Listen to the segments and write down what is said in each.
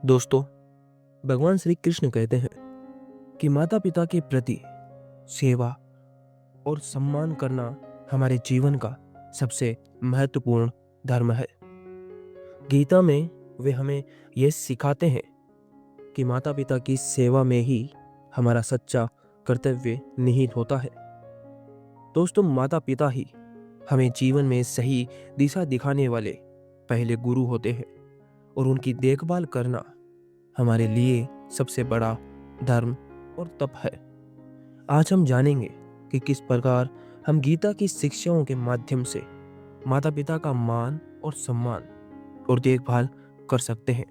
दोस्तों, भगवान श्री कृष्ण कहते हैं कि माता पिता के प्रति सेवा और सम्मान करना हमारे जीवन का सबसे महत्वपूर्ण धर्म है। गीता में वे हमें यह सिखाते हैं कि माता पिता की सेवा में ही हमारा सच्चा कर्तव्य निहित होता है। दोस्तों, माता पिता ही हमें जीवन में सही दिशा दिखाने वाले पहले गुरु होते हैं और उनकी देखभाल करना हमारे लिए सबसे बड़ा धर्म और तप है। आज हम जानेंगे कि किस प्रकार हम गीता की शिक्षाओं के माध्यम से माता पिता का मान और सम्मान और देखभाल कर सकते हैं।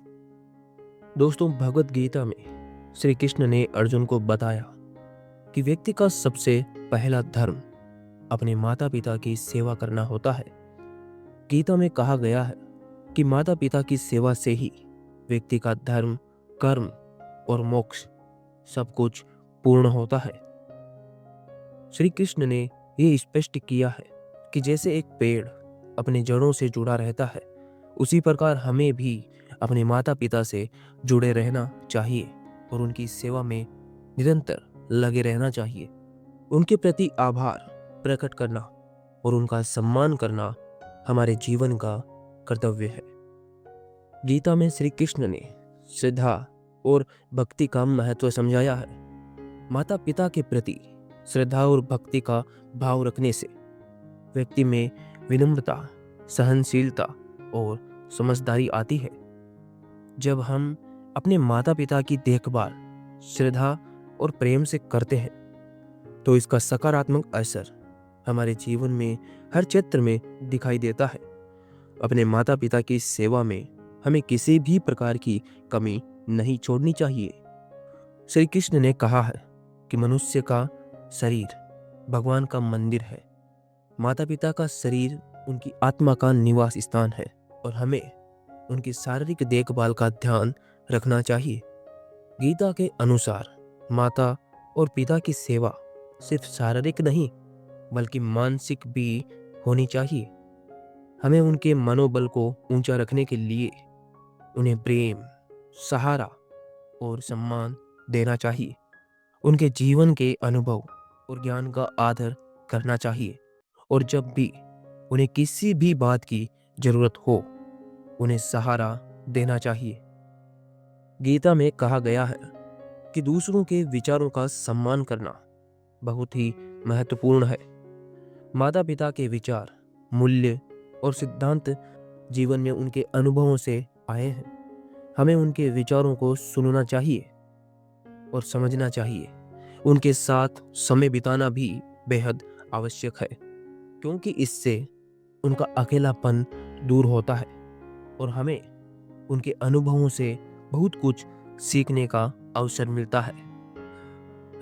दोस्तों, भगवत गीता में श्री कृष्ण ने अर्जुन को बताया कि व्यक्ति का सबसे पहला धर्म अपने माता पिता की सेवा करना होता है। गीता में कहा गया है कि माता पिता की सेवा से ही व्यक्ति का धर्म, कर्म और मोक्ष सब कुछ पूर्ण होता है। श्री कृष्ण ने यह स्पष्ट किया है कि जैसे एक पेड़ अपने जड़ों से जुड़ा रहता है, उसी प्रकार हमें भी अपने माता पिता से जुड़े रहना चाहिए और उनकी सेवा में निरंतर लगे रहना चाहिए। उनके प्रति आभार प्रकट करना और उनका सम्मान करना हमारे जीवन का कर्तव्य है। गीता में श्री कृष्ण ने श्रद्धा और भक्ति का महत्व समझाया है। माता पिता के प्रति श्रद्धा और भक्ति का भाव रखने से व्यक्ति में विनम्रता, सहनशीलता और समझदारी आती है। जब हम अपने माता पिता की देखभाल श्रद्धा और प्रेम से करते हैं तो इसका सकारात्मक असर हमारे जीवन में हर क्षेत्र में दिखाई देता है। अपने माता पिता की सेवा में हमें किसी भी प्रकार की कमी नहीं छोड़नी चाहिए। श्री कृष्ण ने कहा है कि मनुष्य का शरीर भगवान का मंदिर है। माता पिता का शरीर उनकी आत्मा का निवास स्थान है और हमें उनकी शारीरिक देखभाल का ध्यान रखना चाहिए। गीता के अनुसार माता और पिता की सेवा सिर्फ शारीरिक नहीं बल्कि मानसिक भी होनी चाहिए। हमें उनके मनोबल को ऊंचा रखने के लिए उन्हें प्रेम, सहारा और सम्मान देना चाहिए। उनके जीवन के अनुभव और ज्ञान का आदर करना चाहिए और जब भी उन्हें किसी भी बात की जरूरत हो उन्हें सहारा देना चाहिए। गीता में कहा गया है कि दूसरों के विचारों का सम्मान करना बहुत ही महत्वपूर्ण है। माता पिता के विचार, मूल्य और सिद्धांत जीवन में उनके अनुभवों से आए हैं। हमें उनके विचारों को सुनना चाहिए और समझना चाहिए। उनके साथ समय बिताना भी बेहद आवश्यक है क्योंकि इससे उनका अकेलापन दूर होता है और हमें उनके अनुभवों से बहुत कुछ सीखने का अवसर मिलता है।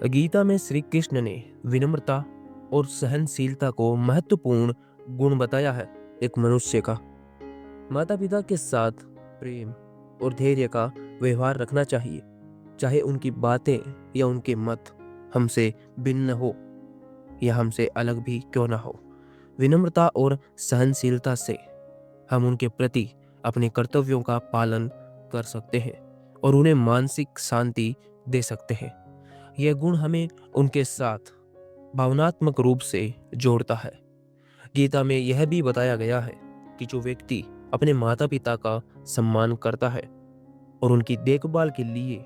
गीता में श्री कृष्ण ने विनम्रता और सहनशीलता को महत्वपूर्ण गुण बताया है एक मनुष्य का। माता पिता के साथ प्रेम और धैर्य का व्यवहार रखना चाहिए, चाहे उनकी बातें या उनके मत हमसे भिन्न हो या हमसे अलग भी क्यों ना हो। विनम्रता और सहनशीलता से हम उनके प्रति अपने कर्तव्यों का पालन कर सकते हैं और उन्हें मानसिक शांति दे सकते हैं। यह गुण हमें उनके साथ भावनात्मक रूप से जोड़ता है। गीता में यह भी बताया गया है कि जो व्यक्ति अपने माता पिता का सम्मान करता है और उनकी देखभाल के लिए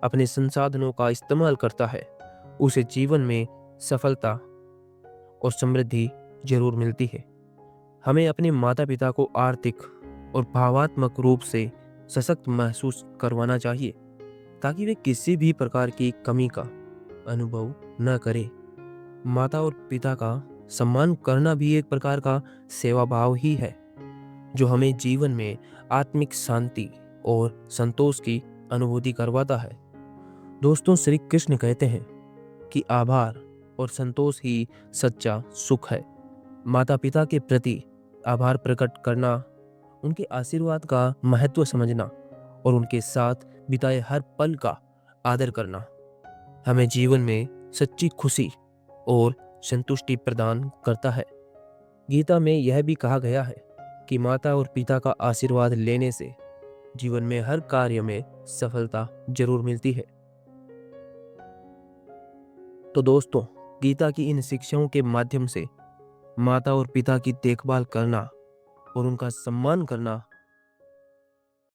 अपने संसाधनों का इस्तेमाल करता है, उसे जीवन में सफलता और समृद्धि जरूर मिलती है। हमें अपने माता पिता को आर्थिक और भावात्मक रूप से सशक्त महसूस करवाना चाहिए ताकि वे किसी भी प्रकार की कमी का अनुभव न करें। माता और पिता का सम्मान करना भी एक प्रकार का सेवा भाव ही है जो हमें जीवन में आत्मिक शांति और संतोष की अनुभूति करवाता है। दोस्तों, श्री कृष्ण कहते हैं कि आभार और संतोष ही सच्चा सुख है। माता पिता के प्रति आभार प्रकट करना, उनके आशीर्वाद का महत्व समझना और उनके साथ बिताए हर पल का आदर करना हमें जीवन में सच्ची खुशी और संतुष्टि प्रदान करता है। गीता में यह भी कहा गया है कि माता और पिता का आशीर्वाद लेने से जीवन में हर कार्य में सफलता जरूर मिलती है। तो दोस्तों, गीता की इन शिक्षाओं के माध्यम से माता और पिता की देखभाल करना और उनका सम्मान करना